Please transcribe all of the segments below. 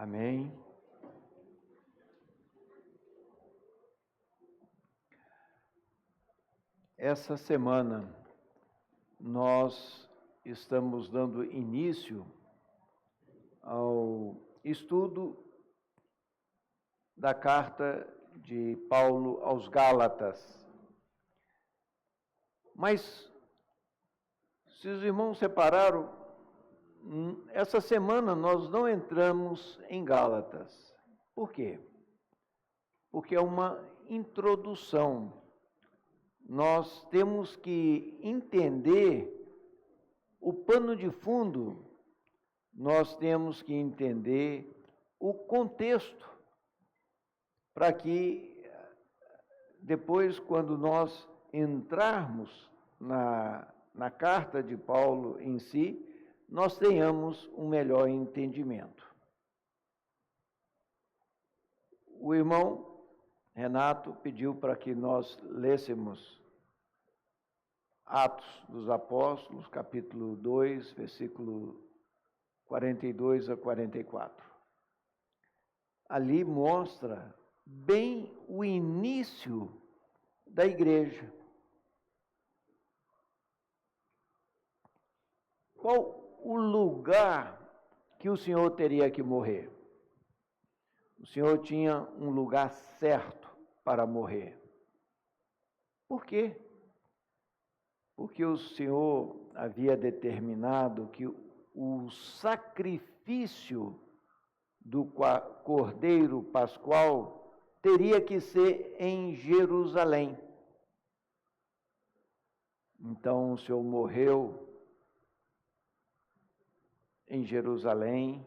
Amém. Essa semana nós estamos dando início ao estudo da carta de Paulo aos Gálatas. Mas, se os irmãos separaram, essa semana nós não entramos em Gálatas. Por quê? Porque é uma introdução. Nós temos que entender o pano de fundo, nós temos que entender o contexto, para que depois, quando nós entrarmos na carta de Paulo em si, nós tenhamos um melhor entendimento. O irmão Renato pediu para que nós lêssemos Atos dos Apóstolos, capítulo 2, versículo 42 a 44. Ali mostra bem o início da igreja. Qual o lugar que o Senhor teria que morrer? O Senhor tinha um lugar certo para morrer. Por quê? Porque o Senhor havia determinado que o sacrifício do Cordeiro Pascual teria que ser em Jerusalém. Então o Senhor morreu em Jerusalém,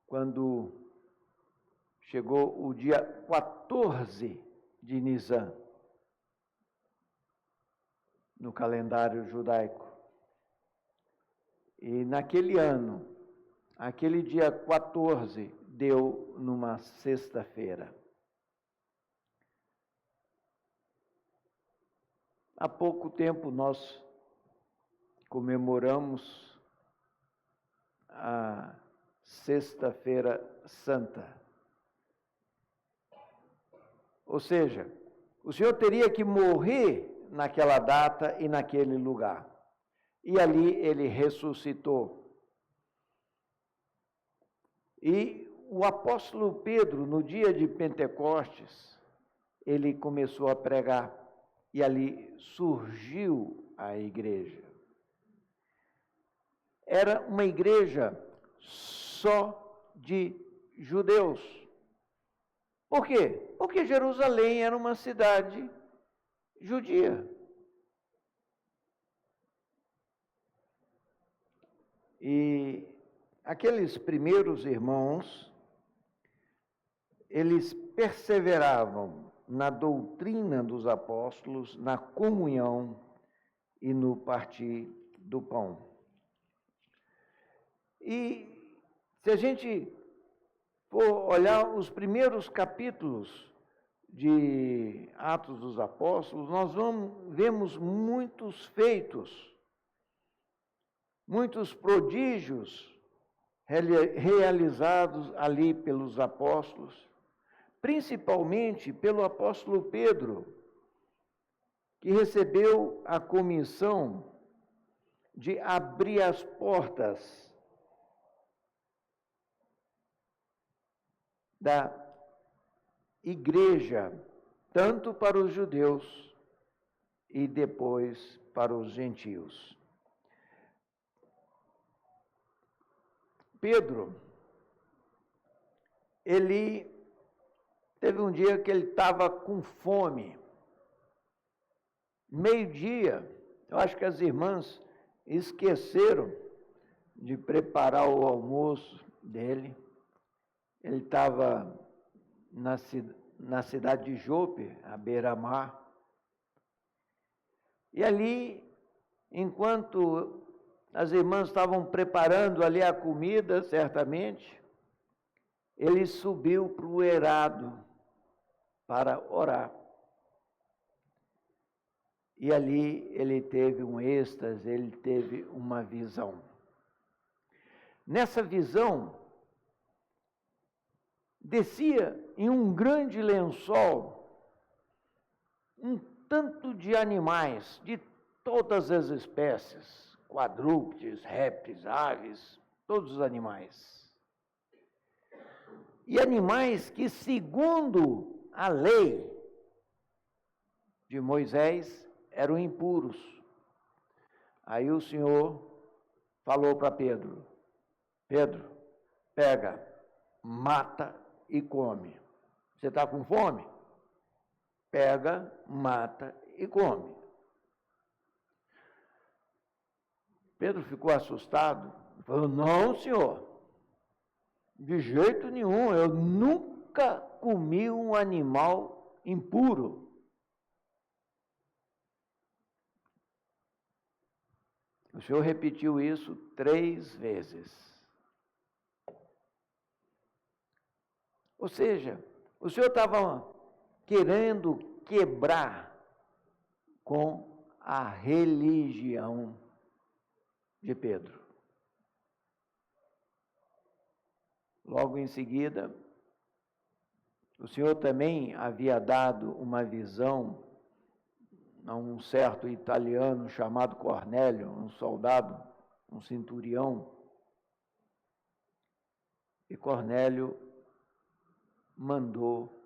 quando chegou o dia 14 de Nisan, no calendário judaico. E naquele ano, aquele dia 14, deu numa sexta-feira. Há pouco tempo nós comemoramos a Sexta-feira Santa. Ou seja, o Senhor teria que morrer naquela data e naquele lugar. E ali ele ressuscitou. E o apóstolo Pedro, no dia de Pentecostes, ele começou a pregar. E ali surgiu a igreja. Era uma igreja só de judeus. Por quê? Porque Jerusalém era uma cidade judia. E aqueles primeiros irmãos, eles perseveravam na doutrina dos apóstolos, na comunhão e no partir do pão. E se a gente for olhar os primeiros capítulos de Atos dos Apóstolos, nós vemos muitos feitos, muitos prodígios realizados ali pelos apóstolos, principalmente pelo apóstolo Pedro, que recebeu a comissão de abrir as portas da igreja, tanto para os judeus e depois para os gentios. Pedro, ele teve um dia que ele estava com fome. Meio-dia, eu acho que as irmãs esqueceram de preparar o almoço dele. Ele estava na cidade de Jope, à beira-mar. E ali, enquanto as irmãs estavam preparando ali a comida, certamente, ele subiu para o eirado para orar. E ali ele teve um êxtase, ele teve uma visão. nessa visão, descia em um grande lençol um tanto de animais, de todas as espécies, quadrúpedes, répteis, aves, todos os animais. E animais que, segundo a lei de Moisés, eram impuros. Aí o Senhor falou para Pedro: Pedro, pega, mata e come. Você está com fome? Pega, mata e come. Pedro ficou assustado. Falou: não, Senhor, de jeito nenhum, eu nunca comi um animal impuro. O Senhor repetiu isso 3 vezes. Ou seja, o Senhor estava querendo quebrar com a religião de Pedro. Logo em seguida, o Senhor também havia dado uma visão a um certo italiano chamado Cornélio, um soldado, um centurião. E Cornélio mandou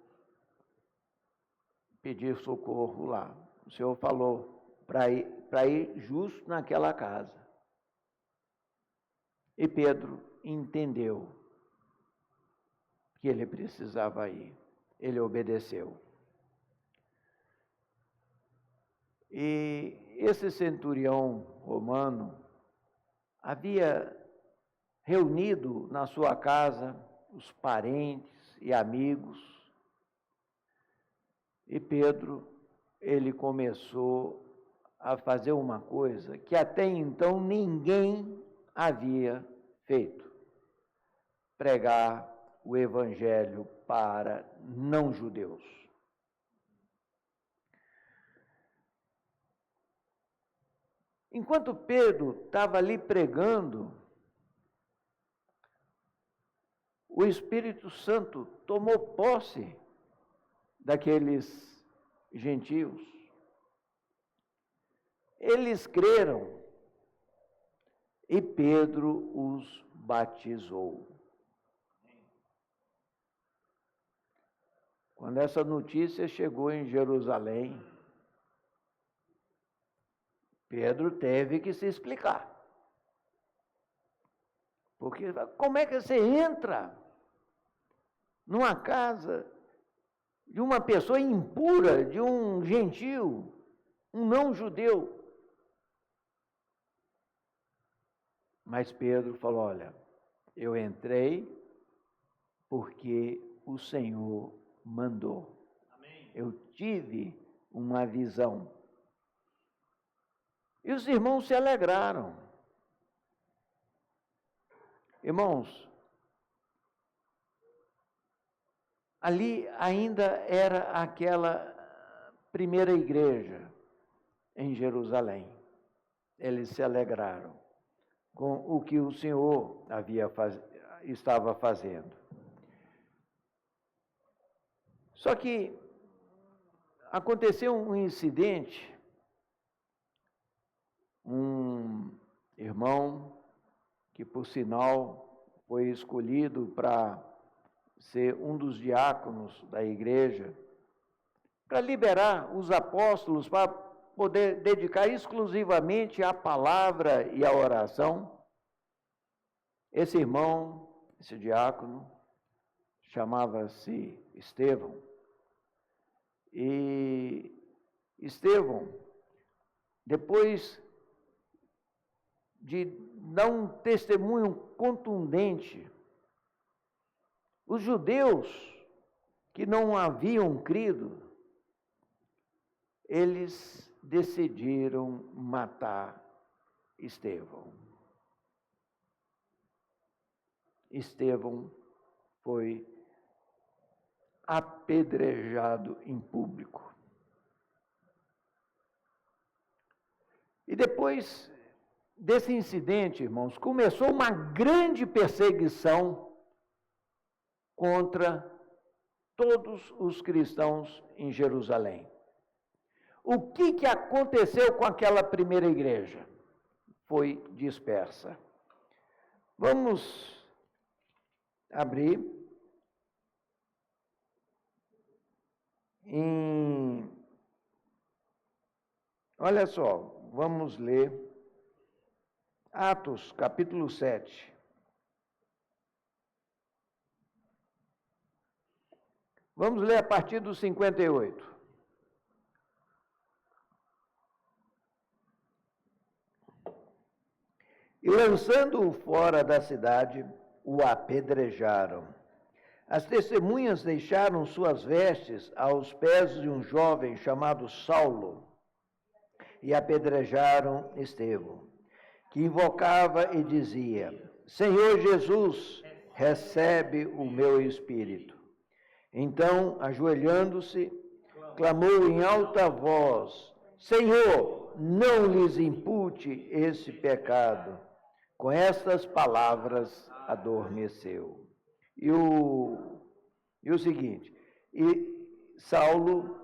pedir socorro lá. O Senhor falou para ir justo naquela casa. E Pedro entendeu que ele precisava ir. Ele obedeceu. E esse centurião romano havia reunido na sua casa os parentes e amigos. E Pedro, ele começou a fazer uma coisa que até então ninguém havia feito: pregar o evangelho para não-judeus. Enquanto Pedro estava ali pregando, o Espírito Santo tomou posse daqueles gentios. Eles creram e Pedro os batizou. Quando essa notícia chegou em Jerusalém, Pedro teve que se explicar. Porque como é que você entra numa casa de uma pessoa impura, de um gentio, um não-judeu? Mas Pedro falou: olha, eu entrei porque o Senhor mandou. Amém. Eu tive uma visão. E os irmãos se alegraram. Irmãos, ali ainda era aquela primeira igreja em Jerusalém. Eles se alegraram com o que o Senhor estava fazendo. Só que aconteceu um incidente. Um irmão que, por sinal, foi escolhido para ser um dos diáconos da igreja, para liberar os apóstolos, para poder dedicar exclusivamente à palavra e à oração. Esse irmão, esse diácono, chamava-se Estevão. E Estevão, depois de dar um testemunho contundente, os judeus que não haviam crido, eles decidiram matar Estevão. Estevão foi apedrejado em público. E depois desse incidente, irmãos, começou uma grande perseguição contra todos os cristãos em Jerusalém. O que aconteceu com aquela primeira igreja? Foi dispersa. Vamos abrir olha só, vamos ler Atos, capítulo 7. Vamos ler a partir do 58. E lançando-o fora da cidade, o apedrejaram. As testemunhas deixaram suas vestes aos pés de um jovem chamado Saulo e apedrejaram Estevão, que invocava e dizia: Senhor Jesus, recebe o meu espírito. Então, ajoelhando-se, clamou em alta voz: Senhor, não lhes impute esse pecado. Com estas palavras, adormeceu. E o seguinte, e Saulo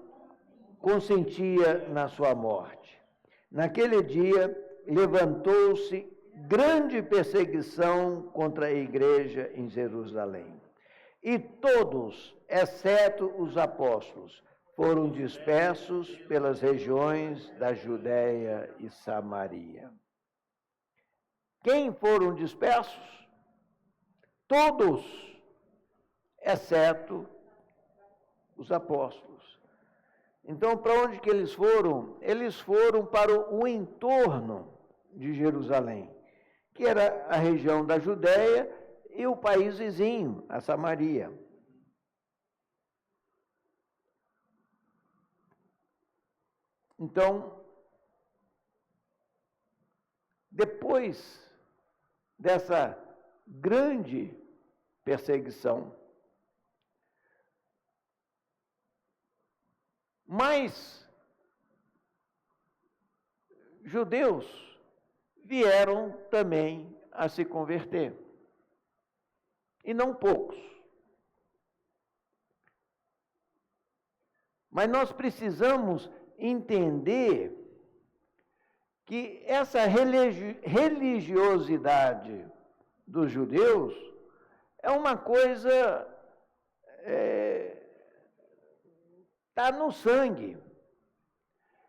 consentia na sua morte. Naquele dia, levantou-se grande perseguição contra a igreja em Jerusalém. E todos, exceto os apóstolos, foram dispersos pelas regiões da Judéia e Samaria. Quem foram dispersos? Todos, exceto os apóstolos. Então, para onde que eles foram? Eles foram para o entorno de Jerusalém, que era a região da Judéia e o país vizinho, a Samaria. Então, depois dessa grande perseguição, mais judeus vieram também a se converter, e não poucos. Mas nós precisamos entender que essa religiosidade dos judeus é uma coisa, está no sangue.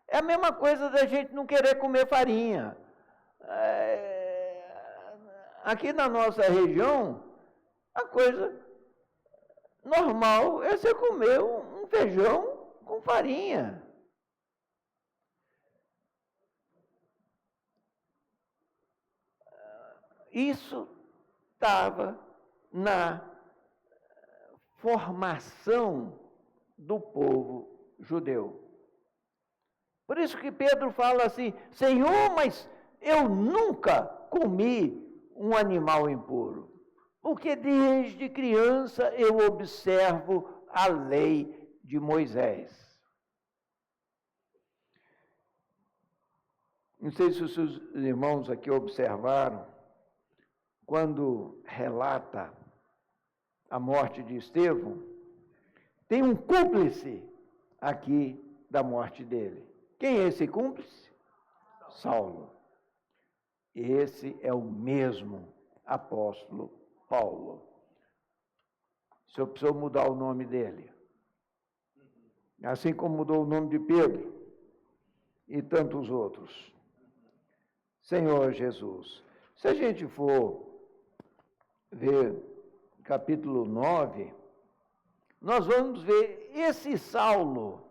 É a mesma coisa da gente não querer comer farinha. Aqui na nossa região, a coisa normal é você comer um feijão com farinha. Isso estava na formação do povo judeu. Por isso que Pedro fala assim: Senhor, mas eu nunca comi um animal impuro, porque desde criança eu observo a lei de Moisés. Não sei se os seus irmãos aqui observaram, quando relata a morte de Estevão, tem um cúmplice aqui da morte dele. Quem é esse cúmplice? Saulo. Esse é o mesmo apóstolo Paulo. O senhor precisou mudar o nome dele. Assim como mudou o nome de Pedro e tantos outros. Senhor Jesus. Se a gente for ver capítulo 9, nós vamos ver esse Saulo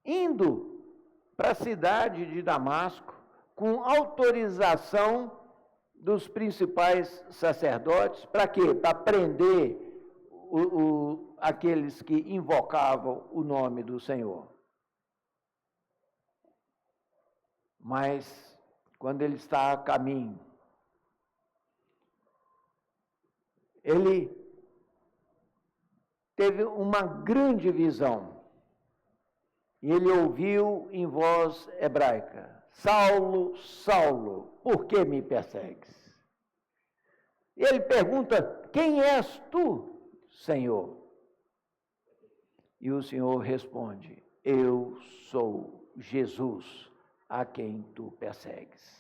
indo para a cidade de Damasco com autorização dos principais sacerdotes. Para quê? Para prender aqueles que invocavam o nome do Senhor. Mas, quando ele está a caminho, ele teve uma grande visão. E ele ouviu em voz hebraica: Saulo, Saulo, por que me persegues? Ele pergunta, quem és tu, Senhor? E o Senhor responde, eu sou Jesus, a quem tu persegues.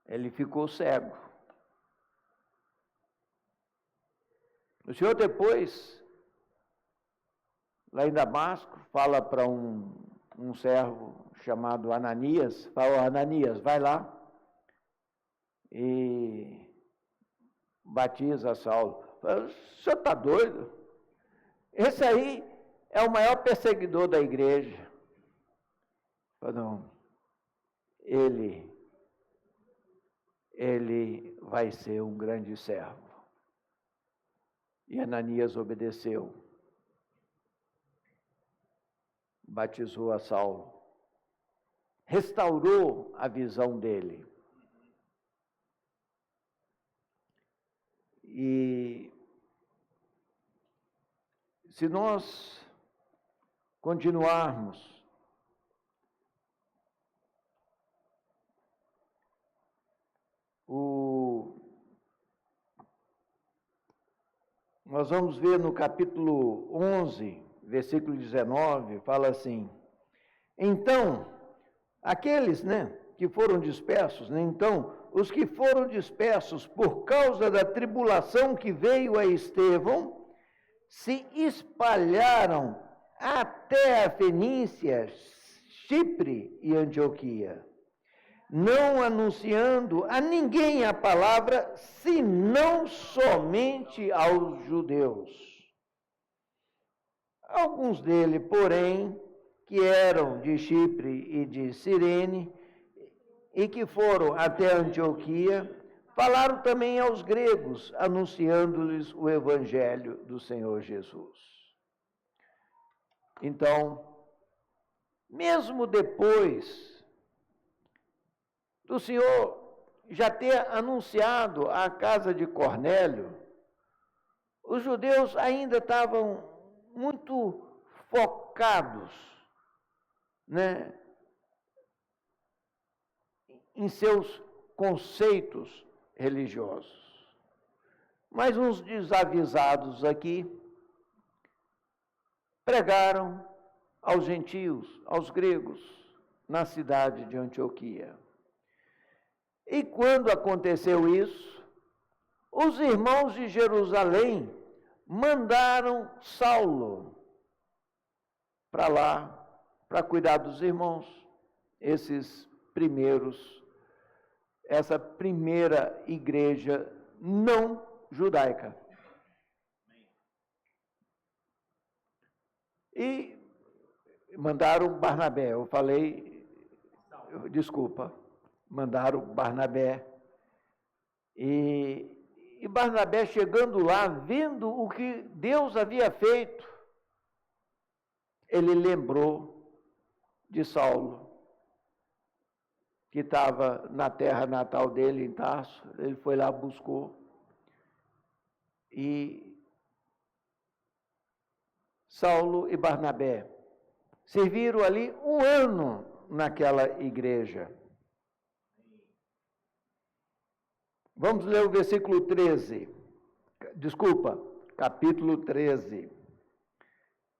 Ele ficou cego. O Senhor depois, lá em Damasco, fala para um servo chamado Ananias, fala, Ananias, vai lá e batiza Saulo. Fala, o senhor está doido? Esse aí é o maior perseguidor da igreja. Fala, não, ele vai ser um grande servo. E Ananias obedeceu. Batizou a Saulo. Restaurou a visão dele. E se nós continuarmos nós vamos ver no capítulo 11, versículo 19, fala assim, então, aqueles, que foram dispersos, então, os que foram dispersos por causa da tribulação que veio a Estevão, se espalharam até a Fenícia, Chipre e Antioquia, não anunciando a ninguém a palavra, senão somente aos judeus. Alguns deles, porém, que eram de Chipre e de Cirene, e que foram até Antioquia, falaram também aos gregos, anunciando-lhes o evangelho do Senhor Jesus. Então, mesmo depois do Senhor já ter anunciado à casa de Cornélio, os judeus ainda estavam muito focados, em seus conceitos religiosos. Mas uns desavisados aqui pregaram aos gentios, aos gregos, na cidade de Antioquia. E quando aconteceu isso, os irmãos de Jerusalém mandaram Saulo para lá, para cuidar dos irmãos, essa primeira igreja não judaica. E mandaram Barnabé, mandaram Barnabé. E Barnabé chegando lá, vendo o que Deus havia feito, ele lembrou de Saulo, que estava na terra natal dele, em Tarso. Ele foi lá, buscou. E Saulo e Barnabé serviram ali 1 ano naquela igreja. Vamos ler o versículo 13. Capítulo 13.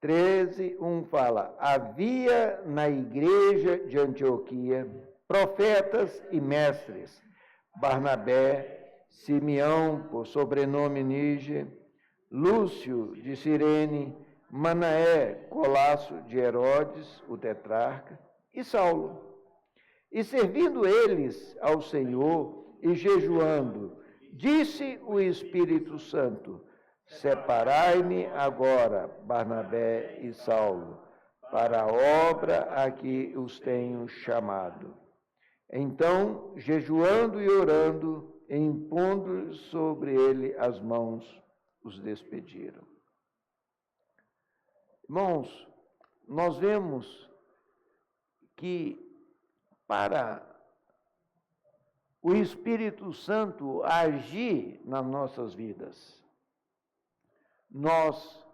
13:1 fala: havia na igreja de Antioquia profetas e mestres, Barnabé, Simeão, por sobrenome Níger, Lúcio de Cirene, Manaé, colasso de Herodes, o tetrarca, e Saulo. E servindo eles ao Senhor e jejuando, disse o Espírito Santo: separai-me agora, Barnabé e Saulo, para a obra a que os tenho chamado. Então, jejuando e orando, e impondo sobre ele as mãos, os despediram. Irmãos, nós vemos que para o Espírito Santo agir nas nossas vidas, nós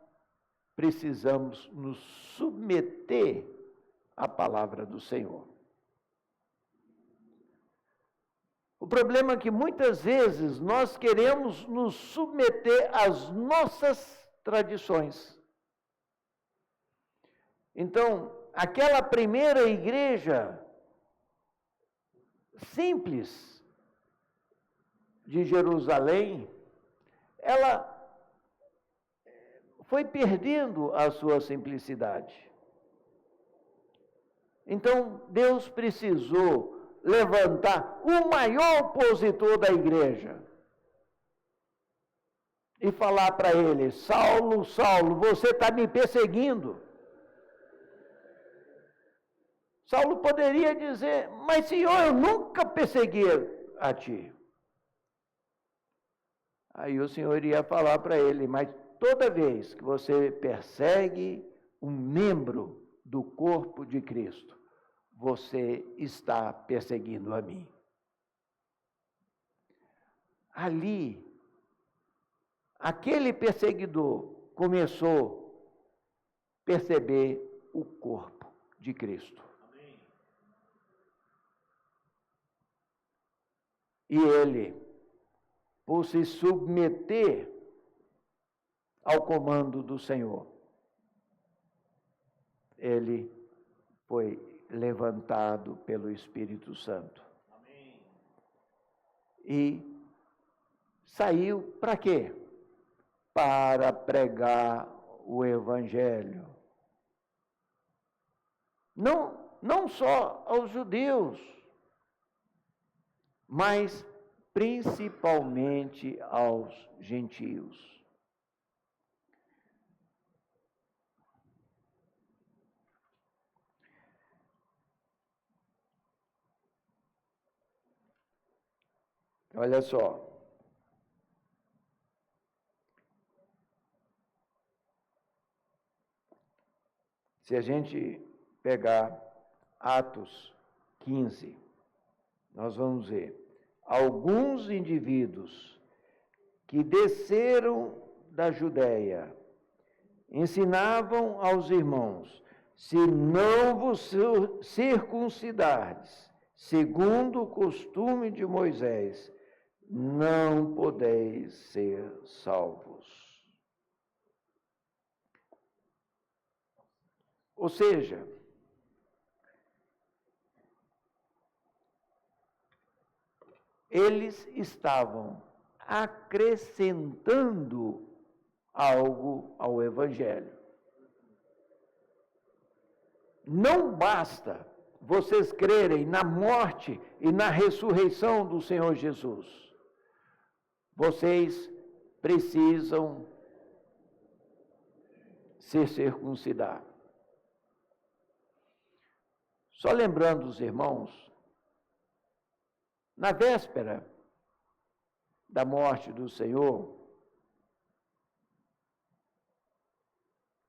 precisamos nos submeter a palavra do Senhor. O problema é que muitas vezes nós queremos nos submeter às nossas tradições. Então, aquela primeira igreja simples de Jerusalém, ela foi perdendo a sua simplicidade. Então, Deus precisou levantar o maior opositor da igreja e falar para ele: Saulo, Saulo, você está me perseguindo. Saulo poderia dizer: mas Senhor, eu nunca persegui a ti. Aí o Senhor iria falar para ele: mas toda vez que você persegue um membro do corpo de Cristo, você está perseguindo a mim. Ali, aquele perseguidor começou a perceber o corpo de Cristo. Amém. E ele, por se submeter ao comando do Senhor, ele foi levantado pelo Espírito Santo. Amém. E saiu para quê? Para pregar o Evangelho. Não só aos judeus, mas principalmente aos gentios. Olha só. Se a gente pegar Atos 15, nós vamos ver alguns indivíduos que desceram da Judéia ensinavam aos irmãos: se não vos circuncidardes, segundo o costume de Moisés, não podeis ser salvos. Ou seja, eles estavam acrescentando algo ao Evangelho. Não basta vocês crerem na morte e na ressurreição do Senhor Jesus. Vocês precisam se circuncidar. Só lembrando os irmãos, na véspera da morte do Senhor,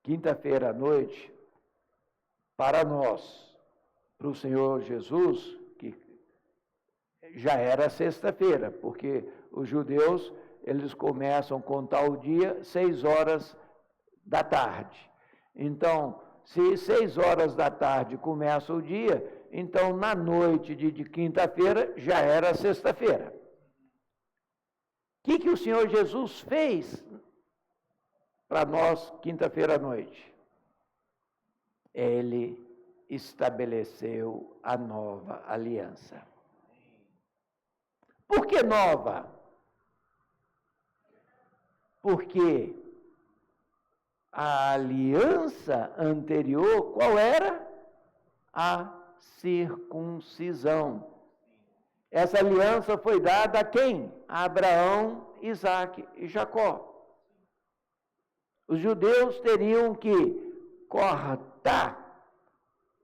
quinta-feira à noite, para nós, para o Senhor Jesus, que já era sexta-feira, porque os judeus, eles começam a contar o dia 6 horas da tarde. Então, se 6 horas da tarde começa o dia, então na noite de quinta-feira já era sexta-feira. O que o Senhor Jesus fez para nós quinta-feira à noite? Ele estabeleceu a nova aliança. Por que nova? Porque a aliança anterior, qual era? A circuncisão. Essa aliança foi dada a quem? A Abraão, Isaque e Jacó. Os judeus teriam que cortar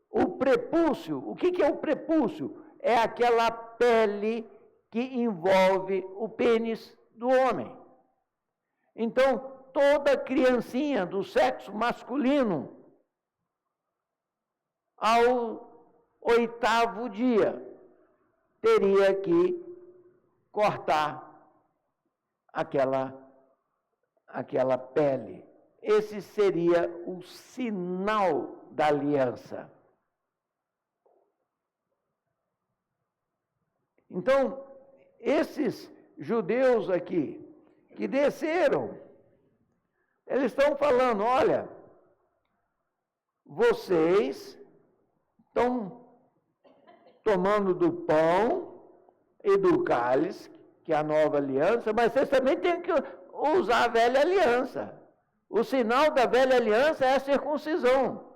o prepúcio. O que é o prepúcio? É aquela pele que envolve o pênis do homem. Então, toda criancinha do sexo masculino, ao 8º dia, teria que cortar aquela pele. Esse seria o sinal da aliança. Então, esses judeus aqui, que desceram, eles estão falando, olha, vocês estão tomando do pão e do cálice, que é a nova aliança, mas vocês também têm que usar a velha aliança. O sinal da velha aliança é a circuncisão.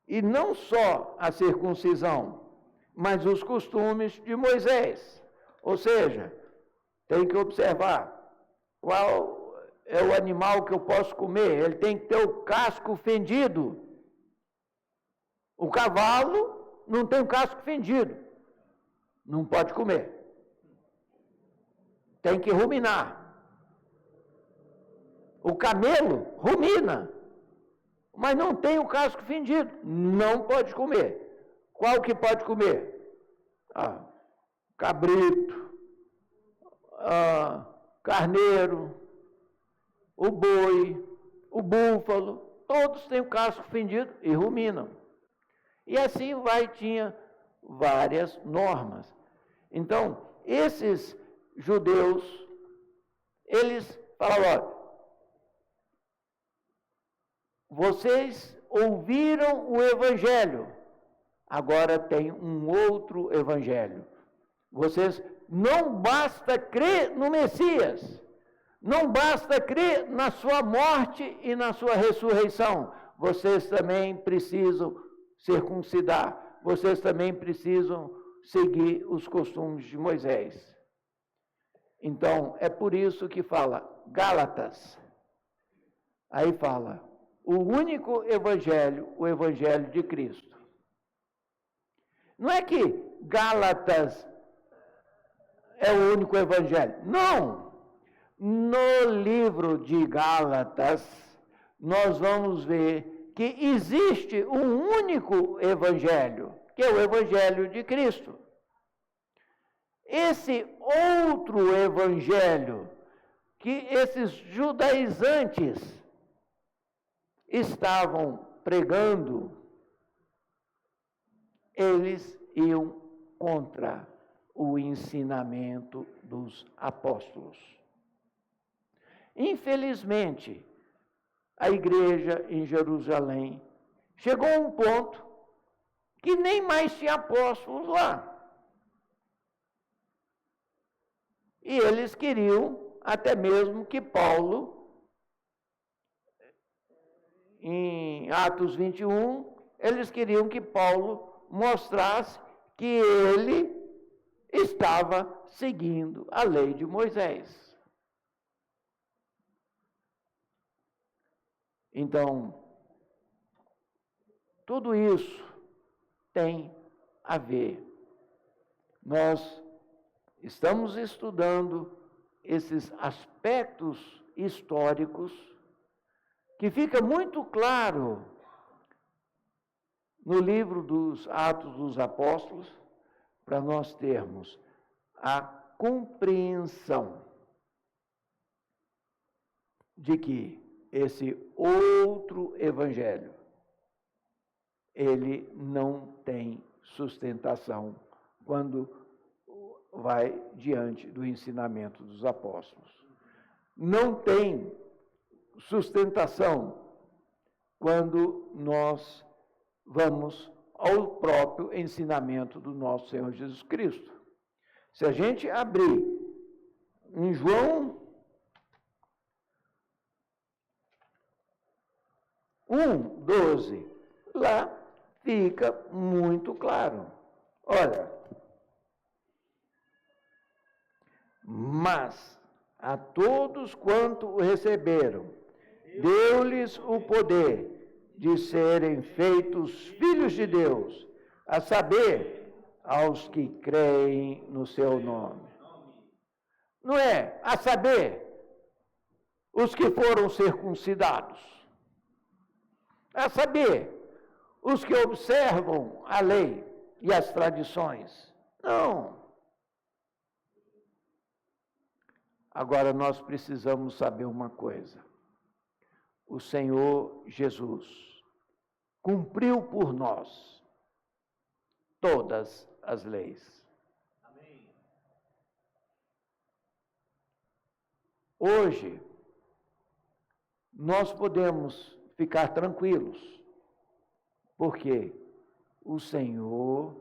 E não só a circuncisão, mas os costumes de Moisés. Ou seja, tem que observar qual é o animal que eu posso comer. Ele tem que ter o casco fendido. O cavalo não tem o casco fendido. Não pode comer. Tem que ruminar. O camelo rumina, mas não tem o casco fendido. Não pode comer. Qual que pode comer? Cabrito, carneiro, o boi, o búfalo, todos têm o casco fendido e ruminam. E assim tinha várias normas. Então, esses judeus, eles falavam, olha, vocês ouviram o Evangelho, agora tem um outro Evangelho. Vocês, não basta crer no Messias, não basta crer na sua morte e na sua ressurreição, vocês também precisam circuncidar, vocês também precisam seguir os costumes de Moisés. Então, é por isso que fala Gálatas. Aí fala, o único evangelho, o evangelho de Cristo. Não é que Gálatas é o único evangelho. Não! No livro de Gálatas, nós vamos ver que existe um único evangelho, que é o evangelho de Cristo. Esse outro evangelho que esses judaizantes estavam pregando, eles iam contra o ensinamento dos apóstolos. Infelizmente, a igreja em Jerusalém chegou a um ponto que nem mais tinha apóstolos lá. E eles queriam até mesmo que Paulo, em Atos 21, eles queriam que Paulo mostrasse que ele estava seguindo a lei de Moisés. Então, tudo isso tem a ver. Nós estamos estudando esses aspectos históricos que fica muito claro no livro dos Atos dos Apóstolos, para nós termos a compreensão de que esse outro evangelho, ele não tem sustentação quando vai diante do ensinamento dos apóstolos. Não tem sustentação quando nós vamos ao próprio ensinamento do nosso Senhor Jesus Cristo. Se a gente abrir em João 1:12, lá fica muito claro. Olha, mas a todos quanto o receberam, deu-lhes o poder de serem feitos filhos de Deus, a saber, aos que creem no seu nome. Não é? A saber, os que foram circuncidados. A saber, os que observam a lei e as tradições. Não. Agora nós precisamos saber uma coisa. O Senhor Jesus, cumpriu por nós todas as leis. Amém. Hoje, nós podemos ficar tranquilos, porque o Senhor,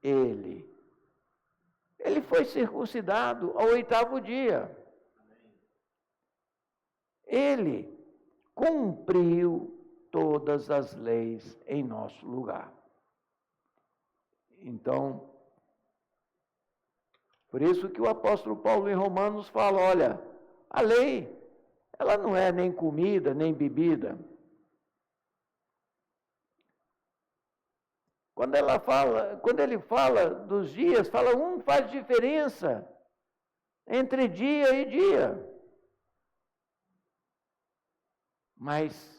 Ele foi circuncidado ao 8º dia. Ele cumpriu todas as leis em nosso lugar. Então, por isso que o apóstolo Paulo em Romanos fala, olha, a lei, ela não é nem comida, nem bebida. Quando ele fala dos dias, fala faz diferença entre dia e dia. Mas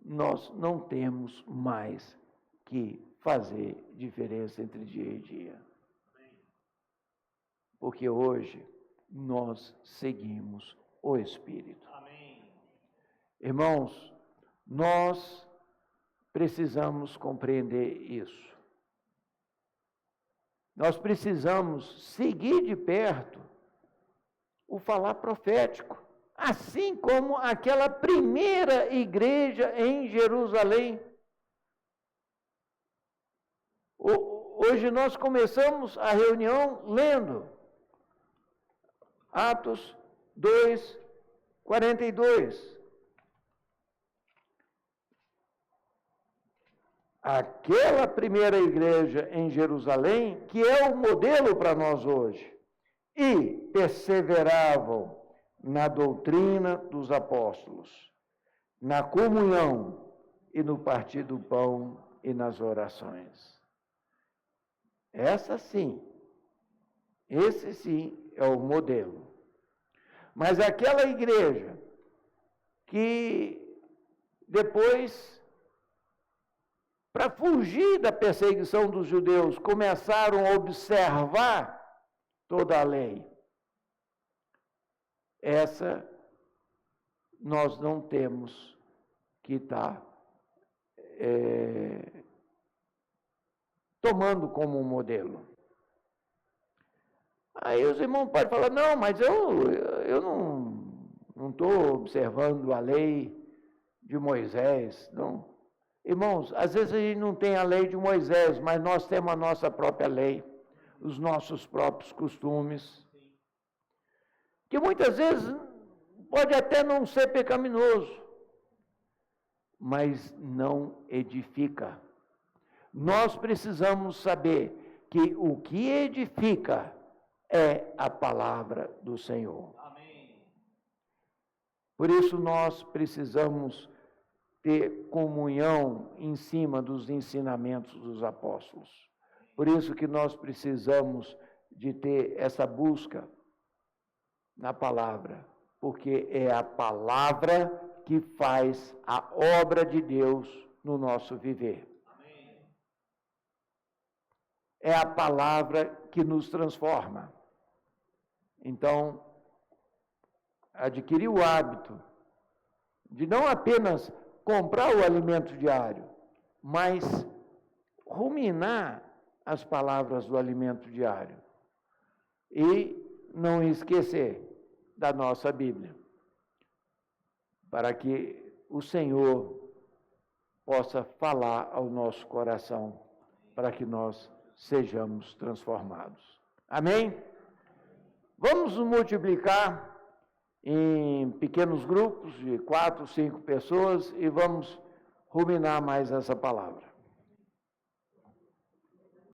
nós não temos mais que fazer diferença entre dia e dia. Porque hoje nós seguimos o Espírito. Amém. Irmãos, nós precisamos compreender isso. Nós precisamos seguir de perto o falar profético, assim como aquela primeira igreja em Jerusalém. Hoje nós começamos a reunião lendo Atos 2, 42. Aquela primeira igreja em Jerusalém, que é o modelo para nós hoje, e perseveravam na doutrina dos apóstolos, na comunhão e no partir do pão e nas orações. Esse sim é o modelo. Mas aquela igreja que depois, para fugir da perseguição dos judeus, começaram a observar toda a lei. Essa nós não temos que estar tomando como modelo. Aí os irmãos podem falar, não, mas eu não estou observando a lei de Moisés, não. Irmãos, às vezes a gente não tem a lei de Moisés, mas nós temos a nossa própria lei, os nossos próprios costumes, que muitas vezes pode até não ser pecaminoso, mas não edifica. Nós precisamos saber que o que edifica é a palavra do Senhor. Amém. Por isso nós precisamos ter comunhão em cima dos ensinamentos dos apóstolos. Por isso que nós precisamos de ter essa busca na palavra, porque é a palavra que faz a obra de Deus no nosso viver. Amém. É a palavra que nos transforma. Então, adquirir o hábito de não apenas comprar o alimento diário, mas ruminar as palavras do alimento diário. E não esquecer da nossa Bíblia, para que o Senhor possa falar ao nosso coração, para que nós sejamos transformados. Amém? Vamos nos multiplicar em pequenos grupos de 4, 5 pessoas e vamos ruminar mais essa palavra.